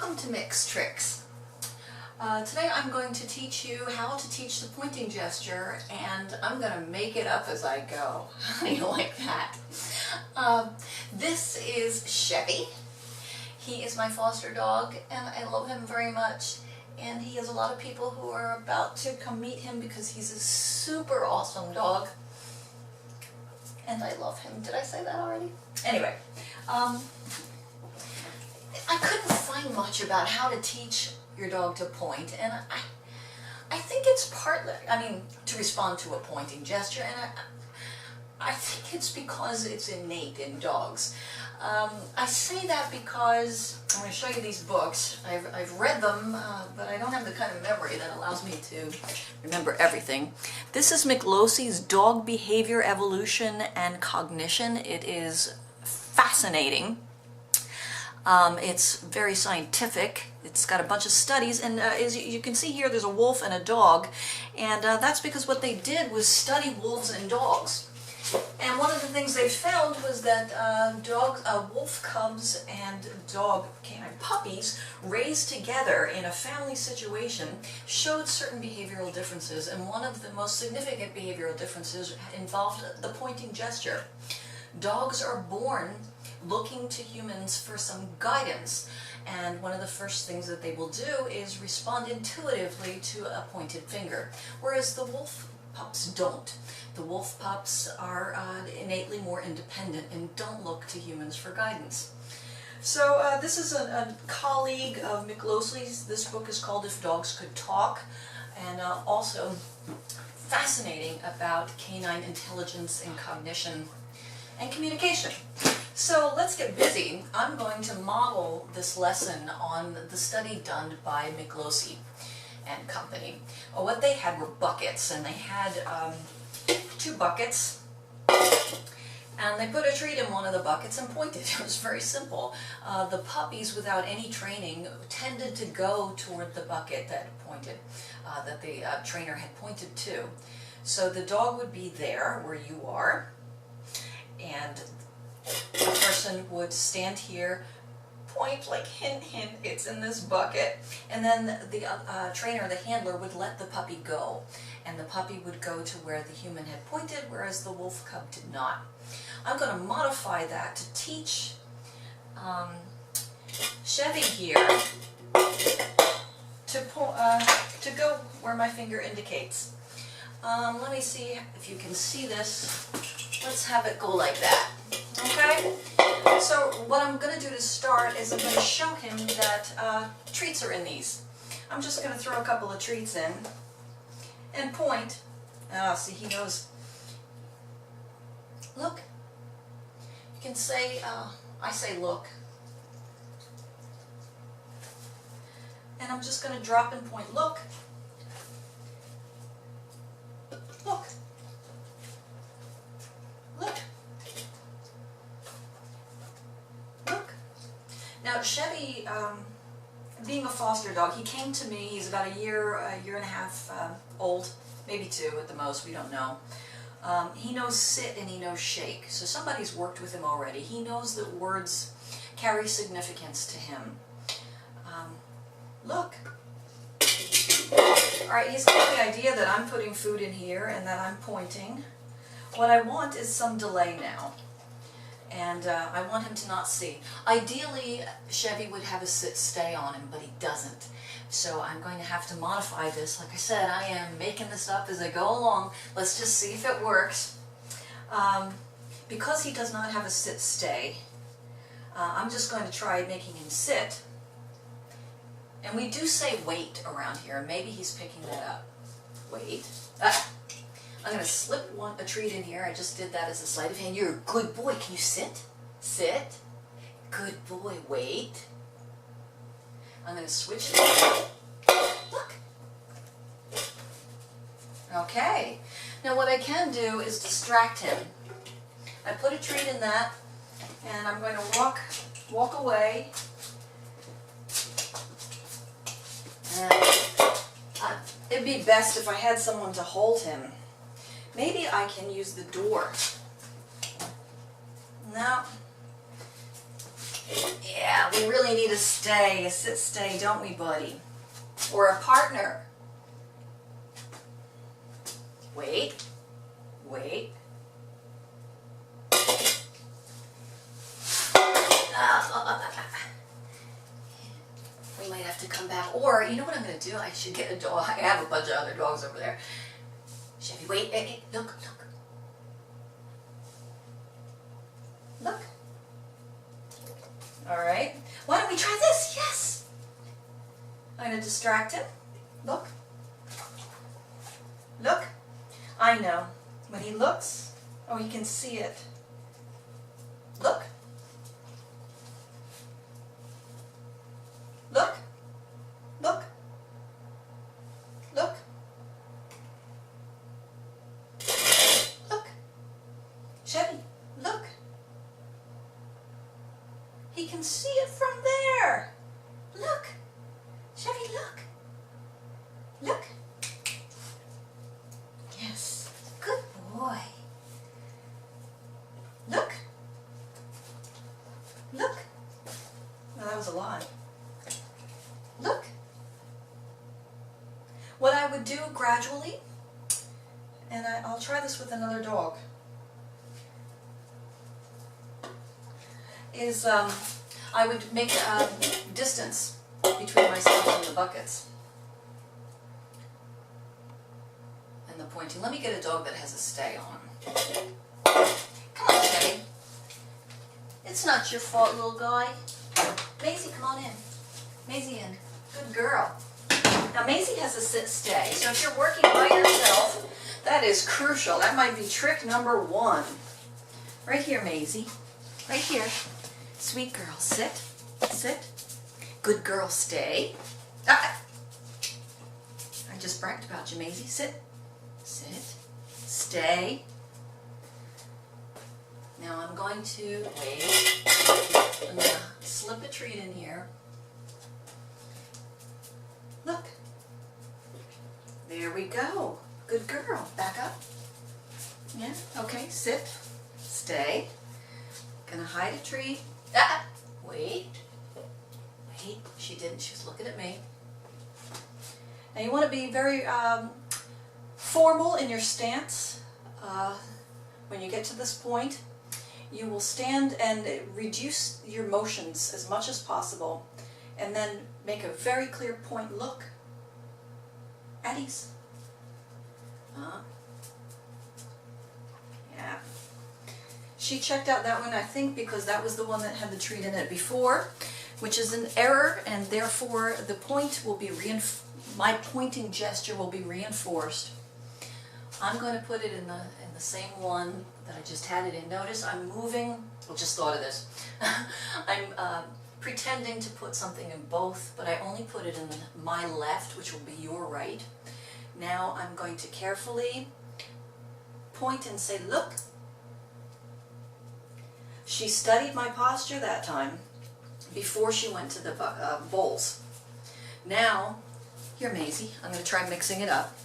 Welcome to Mix Tricks. Today I'm going to teach you how to teach the pointing gesture, and I'm going to make it up as I go. How do you like that? This is Chevy. He is my foster dog, and I love him very much. And he has a lot of people who are about to come meet him because he's a super awesome dog. And I love him. Did I say that already? Anyway, I couldn't find much about how to teach your dog to point, and I think it's partly, to respond to a pointing gesture, and I think it's because it's innate in dogs. I say that because I'm going to show you these books. I've read them, but I don't have the kind of memory that allows me to remember everything. This is Miklosi's Dog Behavior Evolution and Cognition. It is fascinating. It's very scientific. It's got a bunch of studies, and as you can see here, there's a wolf and a dog, and that's because what they did was study wolves and dogs. And one of the things they found was that wolf cubs and dog canine puppies raised together in a family situation showed certain behavioral differences, and one of the most significant behavioral differences involved the pointing gesture. Dogs are born looking to humans for some guidance, and one of the first things that they will do is respond intuitively to a pointed finger, whereas the wolf pups don't. The wolf pups are innately more independent and don't look to humans for guidance. So this is a colleague of Miklosi's. This book is called If Dogs Could Talk, and also fascinating about canine intelligence and cognition and communication. So let's get busy. I'm going to model this lesson on the study done by Miklosi and company. Well, what they had were buckets, and they had 2 buckets, and they put a treat in one of the buckets and pointed. It was very simple. The puppies, without any training, tended to go toward the bucket that pointed, that the trainer had pointed to. So the dog would be there where you are, and a person would stand here, point like hint, hint, it's in this bucket, and then the trainer, the handler, would let the puppy go, and the puppy would go to where the human had pointed, whereas the wolf cub did not. I'm going to modify that to teach Chevy here to go where my finger indicates. Let me see if you can see this. Let's have it go like that. Okay? So what I'm going to do to start is I'm going to show him that treats are in these. I'm just going to throw a couple of treats in and point. See, he knows. Look. You can say, I say look. And I'm just going to drop and point. Look. Look. Look. Look. Now Chevy, being a foster dog, he came to me, he's about a year and a half old, maybe 2 at the most, we don't know. He knows sit and he knows shake, so somebody's worked with him already. He knows that words carry significance to him. Look. Alright, he's got the idea that I'm putting food in here and that I'm pointing. What I want is some delay now, and I want him to not see. Ideally, Chevy would have a sit-stay on him, but he doesn't. So I'm going to have to modify this. Like I said, I am making this up as I go along. Let's just see if it works. Because he does not have a sit-stay, I'm just going to try making him sit. And we do say wait around here. Maybe he's picking that up. Wait. I'm going to slip a treat in here. I just did that as a sleight of hand. You're a good boy. Can you sit? Sit. Good boy. Wait. I'm going to switch it. Look. Okay. Now what I can do is distract him. I put a treat in that, and I'm going to walk away. It'd be best if I had someone to hold him. Maybe I can use the door. No. Yeah, we really need a stay, a sit stay, don't we, buddy? Or a partner. Wait, wait. We might have to come back. Or, you know what I'm going to do? I should get a dog. I have a bunch of other dogs over there. Chevy, wait, hey, look, look. Look. All right. Why don't we try this? Yes. I'm going to distract him. Look. Look. I know. When he looks, oh, he can see it. Look. Look. Look. Look. Look. Chevy, look. He can see it from there. Look. Chevy, look. Look. Yes. Good boy. Look. Look. No, that was a lie. Look. What I would do gradually, and I'll try this with another dog, is I would make a distance between myself and the buckets. And the pointing. Let me get a dog that has a stay on. Come on, Chevy. It's not your fault, little guy. Maisie, come on in. Maisie in. Good girl. Now Maisie has a sit stay, so if you're working by yourself, that is crucial. That might be trick number 1. Right here, Maisie. Right here. Sweet girl, sit. Sit. Good girl, stay. Ah. I just bragged about you, Maisie. Sit. Sit. Stay. Now I'm going to, wait, I'm going to slip a treat in here. Look. There we go. Good girl. Back up. Yeah, okay, sit. Stay. Gonna hide a treat. Ah! Wait. Wait. She didn't. She was looking at me. Now you want to be very formal in your stance. When you get to this point, you will stand and reduce your motions as much as possible, and then make a very clear point. Look. At ease. Yeah. She checked out that one, I think, because that was the one that had the treat in it before, which is an error, and therefore the point will be my pointing gesture will be reinforced. I'm going to put it in the same one that I just had it in. Notice I'm moving. I just thought of this. I'm pretending to put something in both, but I only put it in my left, which will be your right. Now I'm going to carefully point and say, look. She studied my posture that time before she went to the bowls. Now, here, Maisie, I'm going to try mixing it up.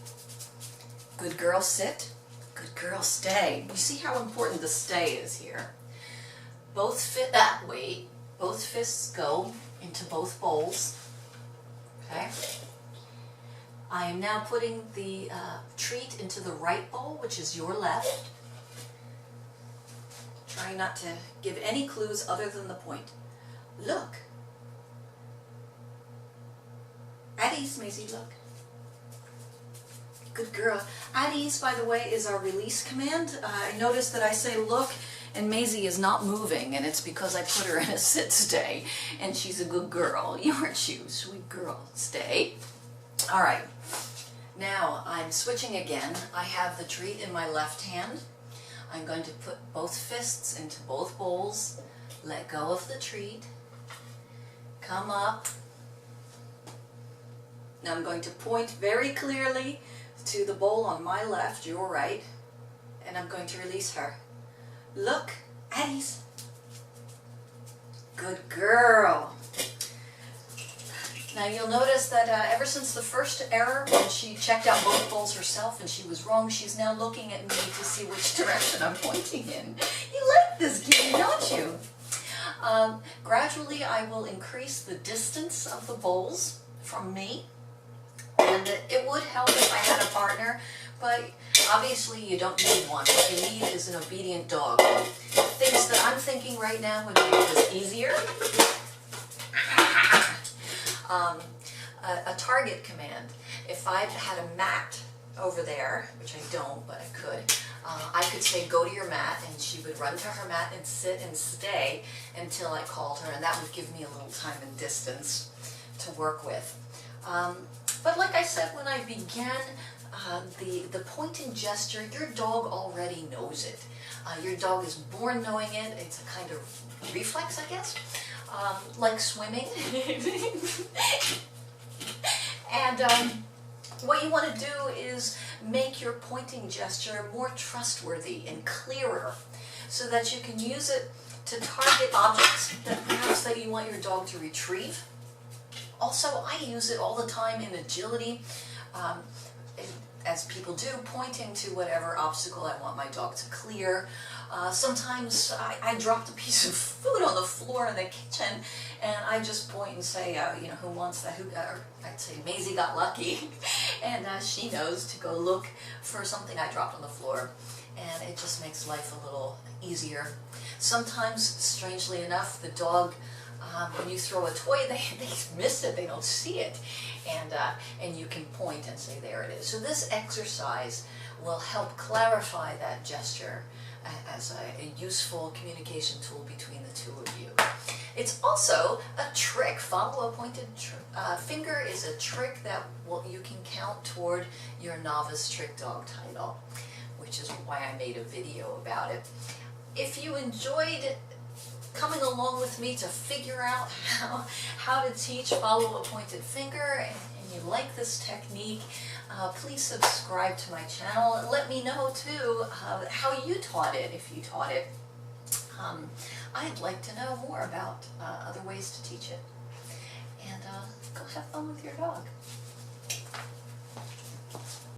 Good girl, sit. Good girl, stay. You see how important the stay is here. Both fists go into both bowls. Okay. I am now putting the treat into the right bowl, which is your left. Trying not to give any clues other than the point. Look. At ease, Maisie, look. Good girl. At ease, by the way, is our release command. I noticed that I say look, and Maisie is not moving, and it's because I put her in a sit stay, and she's a good girl. You aren't you, sweet girl. Stay. All right. Now, I'm switching again. I have the treat in my left hand. I'm going to put both fists into both bowls, let go of the treat, come up. Now I'm going to point very clearly to the bowl on my left, your right, and I'm going to release her. Look, at ease. Good girl. Now you'll notice that ever since the first error, when she checked out both bowls herself and she was wrong, she's now looking at me to see which direction I'm pointing in. You like this game, don't you? Gradually I will increase the distance of the bowls from me, and it would help if I had a partner, but obviously you don't need one. What you need is an obedient dog. Things that I'm thinking right now would make this easier. A target command. If I had a mat over there, which I don't, but I could say go to your mat, and she would run to her mat and sit and stay until I called her, and that would give me a little time and distance to work with. But like I said when I began, the pointing gesture, your dog already knows it. Your dog is born knowing it. It's a kind of reflex, I guess, like swimming. And what you want to do is make your pointing gesture more trustworthy and clearer, so that you can use it to target objects that perhaps that you want your dog to retrieve. Also, I use it all the time in agility, as people do, pointing to whatever obstacle I want my dog to clear. Sometimes I dropped a piece of food on the floor in the kitchen, and I just point and say, who wants that? I'd say Maisie got lucky, and she knows to go look for something I dropped on the floor, and it just makes life a little easier. Sometimes, strangely enough, the dog, when you throw a toy, they miss it, they don't see it, and you can point and say, there it is. So this exercise will help clarify that gesture as a useful communication tool between the two of you. It's also a trick. Follow a pointed finger is a trick that you can count toward your novice trick dog title, which is why I made a video about it. If you enjoyed coming along with me to figure out how to teach follow a pointed finger, and you like this technique, please subscribe to my channel and let me know too how you taught it, if you taught it. I'd like to know more about other ways to teach it. And go have fun with your dog.